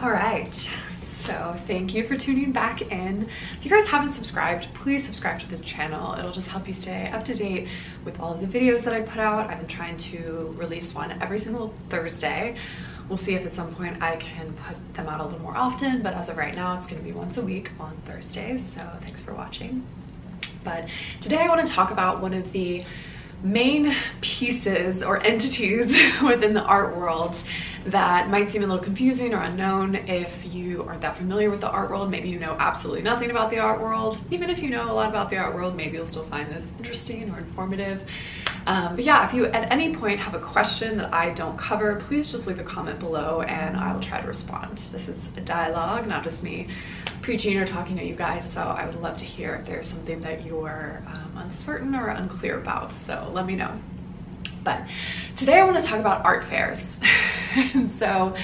All right, so thank you for tuning back in. If you guys haven't subscribed, please subscribe to this channel. It'll just help you stay up to date with all of the videos that I put out. I've been trying to release one every single Thursday. We'll see if at some point I can put them out a little more often, but as of right now, it's gonna be once a week on Thursdays, so thanks for watching. But today I wanna talk about one of the main pieces or entities within the art world that might seem a little confusing or unknown if you aren't that familiar with the art world. Maybe you know absolutely nothing about the art world. Even if you know a lot about the art world, maybe you'll still find this interesting or informative. But yeah, if you at any point have a question that I don't cover, please just leave a comment below and I will try to respond. This is a dialogue, not just me preaching or talking to you guys, so I would love to hear if there's something that you're uncertain or unclear about, so let me know. But today I want to talk about art fairs. And so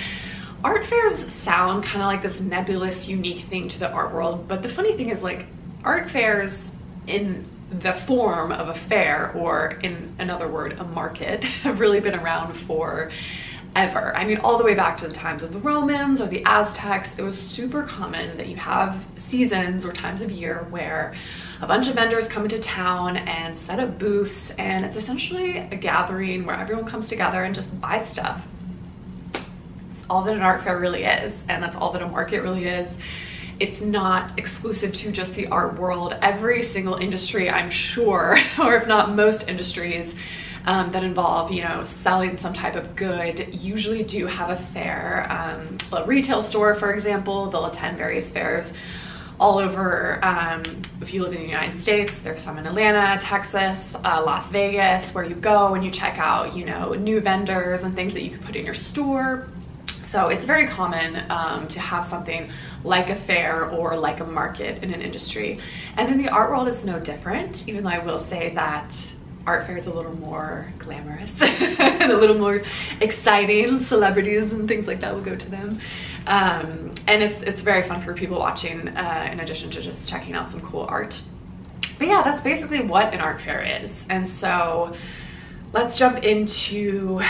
art fairs sound kind of like this nebulous, unique thing to the art world, but the funny thing is, like, art fairs in the form of a fair, or in another word, a market, have really been around for ever. I mean, all the way back to the times of the Romans or the Aztecs. It was super common that you have seasons or times of year where a bunch of vendors come into town and set up booths, and it's essentially a gathering where everyone comes together and just buys stuff. It's all that an art fair really is, and that's all that a market really is. It's not exclusive to just the art world. Every single industry, I'm sure, or if not most industries, that involve, you know, selling some type of good usually do have a fair. A retail store, for example, they'll attend various fairs all over. If you live in the United States, there's some in Atlanta, Texas, Las Vegas, where you go and you check out, you know, new vendors and things that you could put in your store. So it's very common to have something like a fair or like a market in an industry. And in the art world, it's no different, even though I will say that art fair is a little more glamorous and a little more exciting. Celebrities and things like that will go to them. And it's very fun for people watching, in addition to just checking out some cool art. But yeah, that's basically what an art fair is. And so let's jump into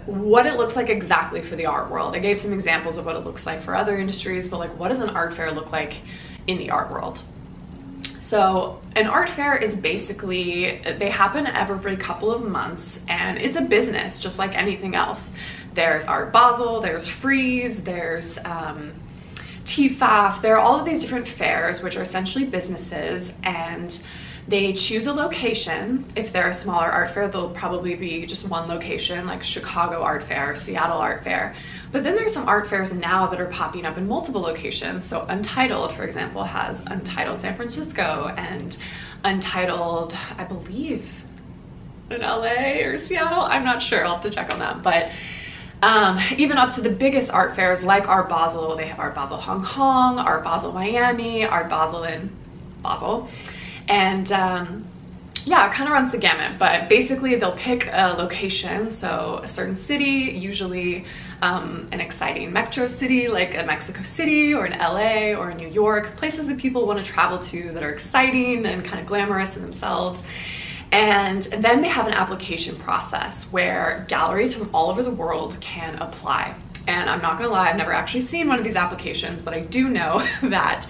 what it looks like exactly for the art world. I gave some examples of what it looks like for other industries, but like, what does an art fair look like in the art world? So an art fair is basically, they happen every couple of months, and it's a business just like anything else. There's Art Basel, there's Frieze, there's TFAF. There are all of these different fairs, which are essentially businesses, and they choose a location. If they're a smaller art fair, they'll probably be just one location, like Chicago Art Fair, Seattle Art Fair. But then there's some art fairs now that are popping up in multiple locations. So Untitled, for example, has Untitled San Francisco and Untitled, I believe, in LA or Seattle. I'm not sure, I'll have to check on that. But even up to the biggest art fairs like Art Basel, they have Art Basel Hong Kong, Art Basel Miami, Art Basel in Basel. And yeah, it kind of runs the gamut, but basically they'll pick a location, so a certain city, usually an exciting metro city like a Mexico City or an LA or New York, places that people want to travel to that are exciting and kind of glamorous in themselves. And then they have an application process where galleries from all over the world can apply. And I'm not gonna lie, I've never actually seen one of these applications, but I do know that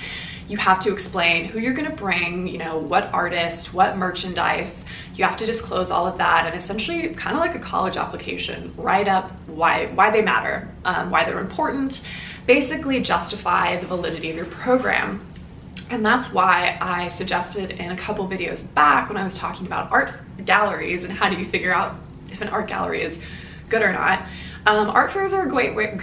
you have to explain who you're gonna bring, you know, what artist, what merchandise. You have to disclose all of that, and essentially kind of like a college application, write up why they matter, why they're important, basically justify the validity of your program. And that's why I suggested in a couple videos back when I was talking about art galleries and how do you figure out if an art gallery is good or not. Art fairs are a great way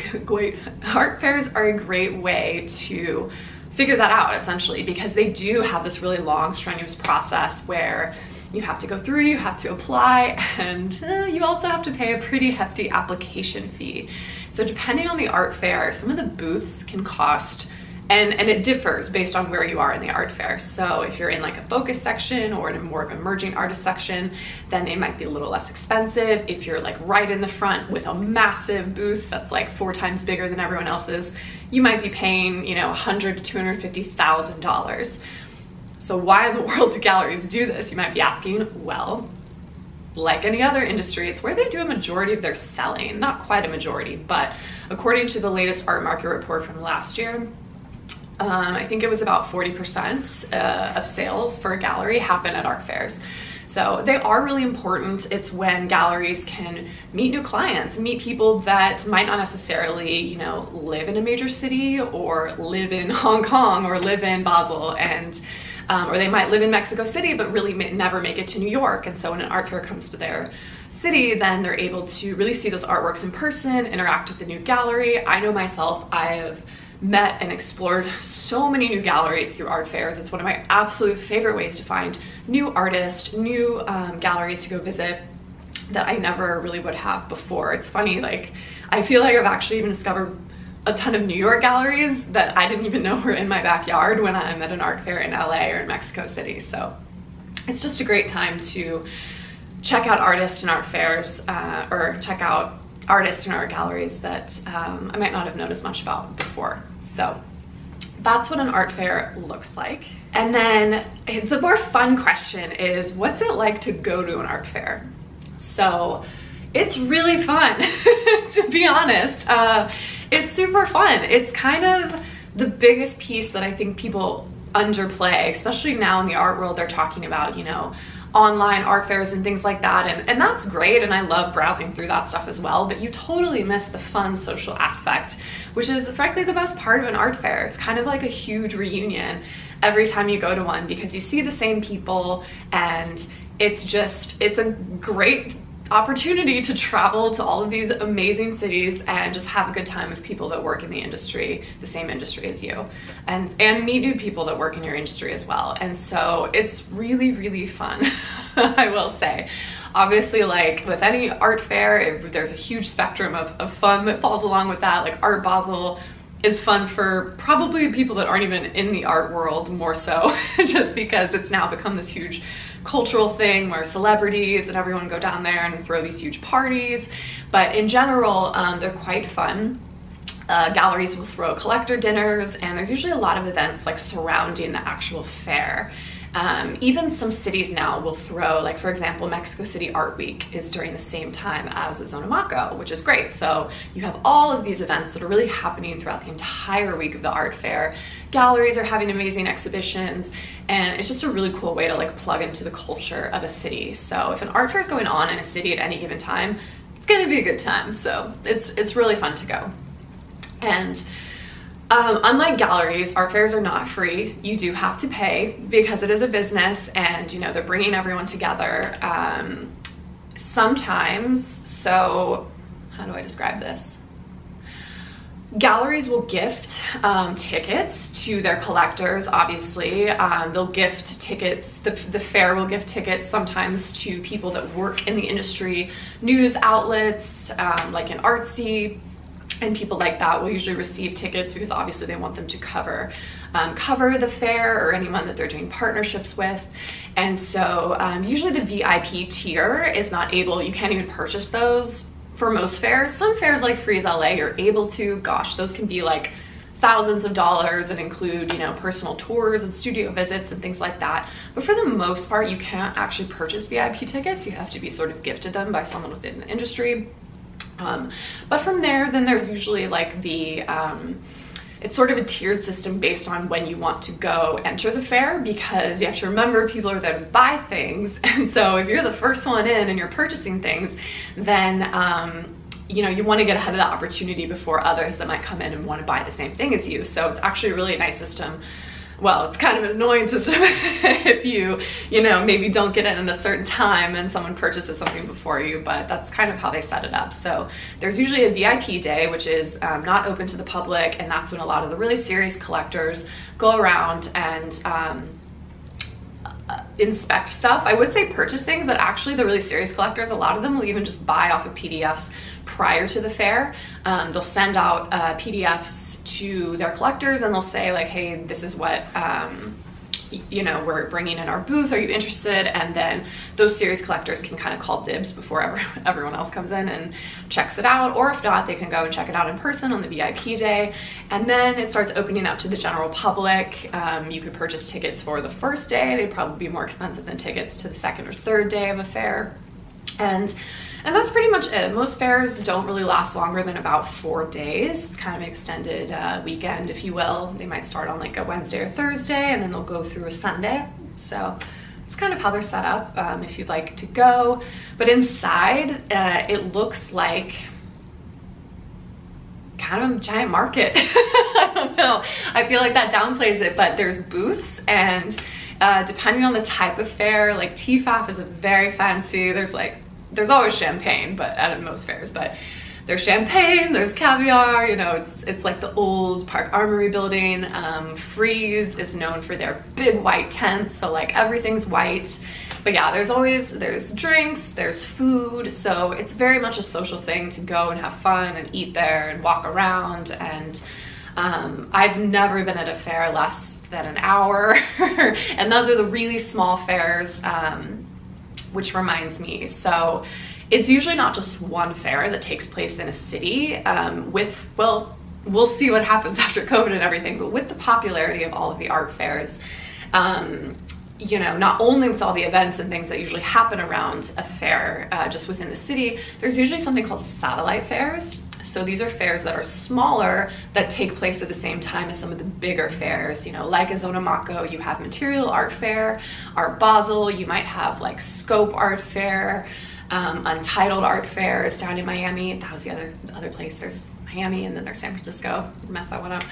to figure that out, essentially, because they do have this really long, strenuous process where you have to go through, you have to apply, and you also have to pay a pretty hefty application fee. So depending on the art fair, some of the booths can cost, and it differs based on where you are in the art fair. So if you're in like a focus section or in a more of an emerging artist section, then they might be a little less expensive. If you're like right in the front with a massive booth that's like 4 times bigger than everyone else's, you might be paying, you know, $100,000 to $250,000. So why in the world do galleries do this? You might be asking. Well, like any other industry, it's where they do a majority of their selling. Not quite a majority, but according to the latest art market report from last year, I think it was about 40% of sales for a gallery happen at art fairs. So they are really important. It's when galleries can meet new clients, meet people that might not necessarily, you know, live in a major city or live in Hong Kong or live in Basel, and or they might live in Mexico City but really never make it to New York. And so when an art fair comes to their city, then they're able to really see those artworks in person, interact with the new gallery. I know myself, I have met and explored so many new galleries through art fairs. It's one of my absolute favorite ways to find new artists, new galleries to go visit that I never really would have before. It's funny, like, I feel like I've actually even discovered a ton of New York galleries that I didn't even know were in my backyard when I'm at an art fair in LA or in Mexico City. So it's just a great time to check out artists and art fairs, or check out artists and art galleries that I might not have known as much about before. So that's what an art fair looks like. And then the more fun question is, what's it like to go to an art fair? So it's really fun, to be honest. It's super fun. It's kind of the biggest piece that I think people underplay, especially now in the art world. They're talking about, you know, online art fairs and things like that, and that's great, and I love browsing through that stuff as well, but you totally miss the fun social aspect, which is frankly the best part of an art fair. It's kind of like a huge reunion every time you go to one, because you see the same people, and it's a great opportunity to travel to all of these amazing cities and just have a good time with people that work in the industry, the same industry as you, and meet new people that work in your industry as well. And so it's really, really fun, I will say. Obviously, like with any art fair, there's a huge spectrum of fun that falls along with that. Like Art Basel is fun for probably people that aren't even in the art world more so, just because it's now become this huge cultural thing where celebrities and everyone go down there and throw these huge parties. But in general, they're quite fun. Galleries will throw collector dinners, and there's usually a lot of events like surrounding the actual fair. Even some cities now will throw, like for example, Mexico City Art Week is during the same time as Zonamaco, which is great. So you have all of these events that are really happening throughout the entire week of the art fair. Galleries are having amazing exhibitions, and it's just a really cool way to like plug into the culture of a city. So if an art fair is going on in a city at any given time, it's gonna be a good time. So it's really fun to go. And unlike galleries, art fairs are not free. You do have to pay because it is a business, and you know, they're bringing everyone together. Sometimes, so how do I describe this? Galleries will gift tickets to their collectors, obviously. They'll gift tickets, the fair will give tickets sometimes to people that work in the industry, news outlets, like in Artsy, and people like that will usually receive tickets because obviously they want them to cover the fair or anyone that they're doing partnerships with. And so usually the VIP tier is not able, you can't even purchase those for most fairs. Some fairs like Freeze LA you're able to, gosh, those can be like thousands of dollars and include, you know, personal tours and studio visits and things like that. But for the most part, you can't actually purchase VIP tickets. You have to be sort of gifted them by someone within the industry. But from there, then there's usually like the, it's sort of a tiered system based on when you want to go enter the fair, because you have to remember people are there to buy things. And so if you're the first one in and you're purchasing things, then, you know, you want to get ahead of the opportunity before others that might come in and want to buy the same thing as you. So it's actually a really nice system. Well, it's kind of an annoying system if you know, maybe don't get in at a certain time and someone purchases something before you, but that's kind of how they set it up. So there's usually a VIP day, which is not open to the public, and that's when a lot of the really serious collectors go around and inspect stuff. I would say purchase things, but actually the really serious collectors, a lot of them will even just buy off of PDFs prior to the fair. They'll send out PDFs to their collectors, and they'll say like, hey, this is what you know, we're bringing in our booth, are you interested? And then those serious collectors can kind of call dibs before everyone else comes in and checks it out, or if not, they can go and check it out in person on the VIP day. And then it starts opening up to the general public. You could purchase tickets for the first day. They'd probably be more expensive than tickets to the second or third day of a fair. And that's pretty much it. Most fairs don't really last longer than about 4 days. It's kind of an extended weekend, if you will. They might start on like a Wednesday or Thursday, and then they'll go through a Sunday. So it's kind of how they're set up if you'd like to go. But inside, it looks like kind of a giant market. I don't know. I feel like that downplays it, but there's booths, and depending on the type of fair, like TFAF is a very fancy, there's always champagne, but at most fairs, but there's champagne, there's caviar, you know, it's like the old Park Armory building. Freeze is known for their big white tents, so like everything's white. But yeah, there's drinks, there's food, so it's very much a social thing to go and have fun and eat there and walk around. And I've never been at a fair less than an hour, and those are the really small fairs, which reminds me, so it's usually not just one fair that takes place in a city. Well, we'll see what happens after COVID and everything, but with the popularity of all of the art fairs, you know, not only with all the events and things that usually happen around a fair, just within the city, there's usually something called satellite fairs. So these are fairs that are smaller that take place at the same time as some of the bigger fairs, you know, like a Zonomako, you have Material Art Fair. Art Basel, you might have like Scope Art Fair, Untitled Art Fairs down in Miami. That was the other place. There's Miami and then there's San Francisco. Mess that one up.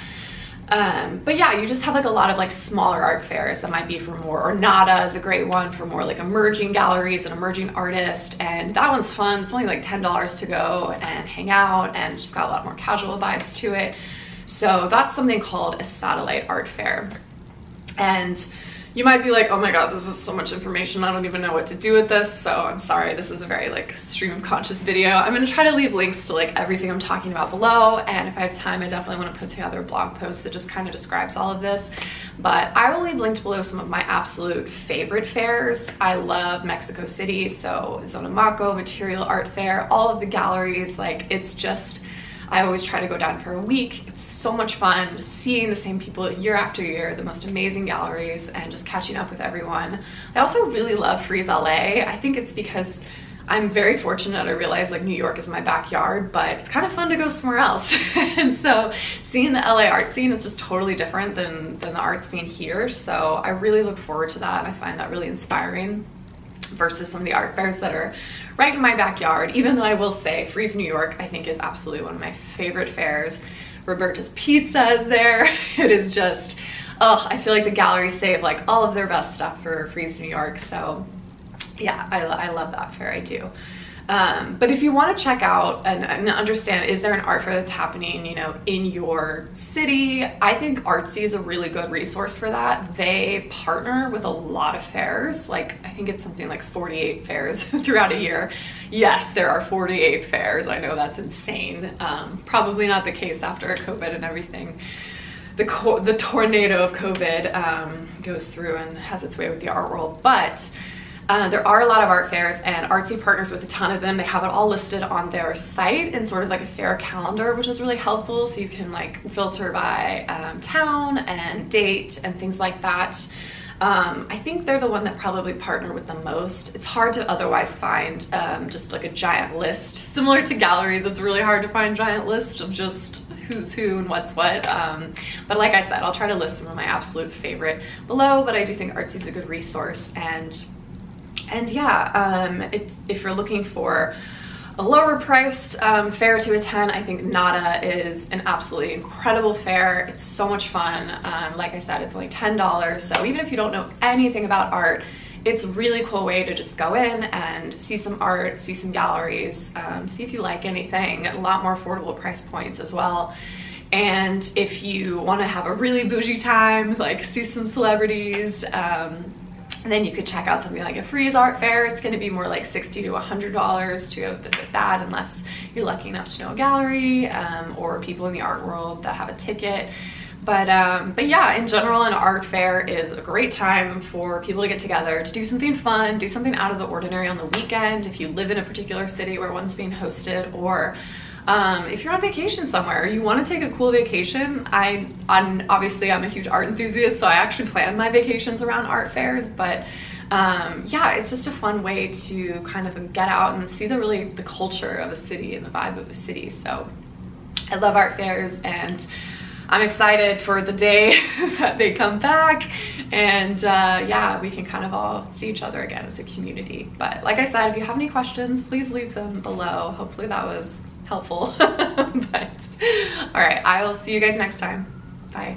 But yeah, you just have like a lot of like smaller art fairs that might be for more, or Nada is a great one for more like emerging galleries and emerging artists, and that one's fun. It's only like $10 to go and hang out, and just got a lot more casual vibes to it. So that's something called a satellite art fair. And you might be like, oh my god, this is so much information, I don't even know what to do with this. So I'm sorry, this is a very like stream of conscious video. I'm gonna try to leave links to like everything I'm talking about below, and if I have time I definitely want to put together a blog post that just kind of describes all of this. But I will leave linked below some of my absolute favorite fairs. I love Mexico City, so Zonomako, Material Art Fair, all of the galleries, like it's just, I always try to go down for a week. It's so much fun just seeing the same people year after year, the most amazing galleries, and just catching up with everyone. I also really love Freeze LA. I think it's because I'm very fortunate. I realize like New York is my backyard, but it's kind of fun to go somewhere else. And so seeing the LA art scene is just totally different than the art scene here. So I really look forward to that, and I find that really inspiring versus some of the art fairs that are right in my backyard. Even though I will say Freeze New York I think is absolutely one of my favorite fairs. Roberta's Pizza is there. It is just, oh, I feel like the galleries save like all of their best stuff for Freeze New York. So yeah, I love that fair, I do. But if you want to check out and understand, is there an art fair that's happening, you know, in your city? I think Artsy is a really good resource for that. They partner with a lot of fairs. Like, I think it's something like 48 fairs throughout a year. Yes, there are 48 fairs. I know that's insane. Probably not the case after COVID and everything. The tornado of COVID goes through and has its way with the art world. But there are a lot of art fairs, and Artsy partners with a ton of them. They have it all listed on their site in sort of like a fair calendar, which is really helpful. So you can like filter by town and date and things like that. I think they're the one that probably partner with the most. It's hard to otherwise find just like a giant list. Similar to galleries, it's really hard to find giant list of just who's who and what's what. But like I said, I'll try to list some of my absolute favorite below, but I do think Artsy's a good resource. And yeah, if you're looking for a lower priced fair to attend, I think Nada is an absolutely incredible fair. It's so much fun. Like I said, it's only $10. So even if you don't know anything about art, it's a really cool way to just go in and see some art, see some galleries, see if you like anything. A lot more affordable price points as well. And if you want to have a really bougie time, like see some celebrities, and then you could check out something like a Freeze Art Fair. It's going to be more like $60 to $100 to go visit that, unless you're lucky enough to know a gallery or people in the art world that have a ticket. But yeah, in general, an art fair is a great time for people to get together, to do something fun, do something out of the ordinary on the weekend if you live in a particular city where one's being hosted, or if you're on vacation somewhere, you want to take a cool vacation. Obviously I'm a huge art enthusiast, so I actually plan my vacations around art fairs, but yeah, it's just a fun way to kind of get out and see the culture of a city and the vibe of a city. So I love art fairs, and I'm excited for the day that they come back, and yeah, we can kind of all see each other again as a community. But like I said, if you have any questions, please leave them below. Hopefully that was helpful. But all right, I will see you guys next time. Bye.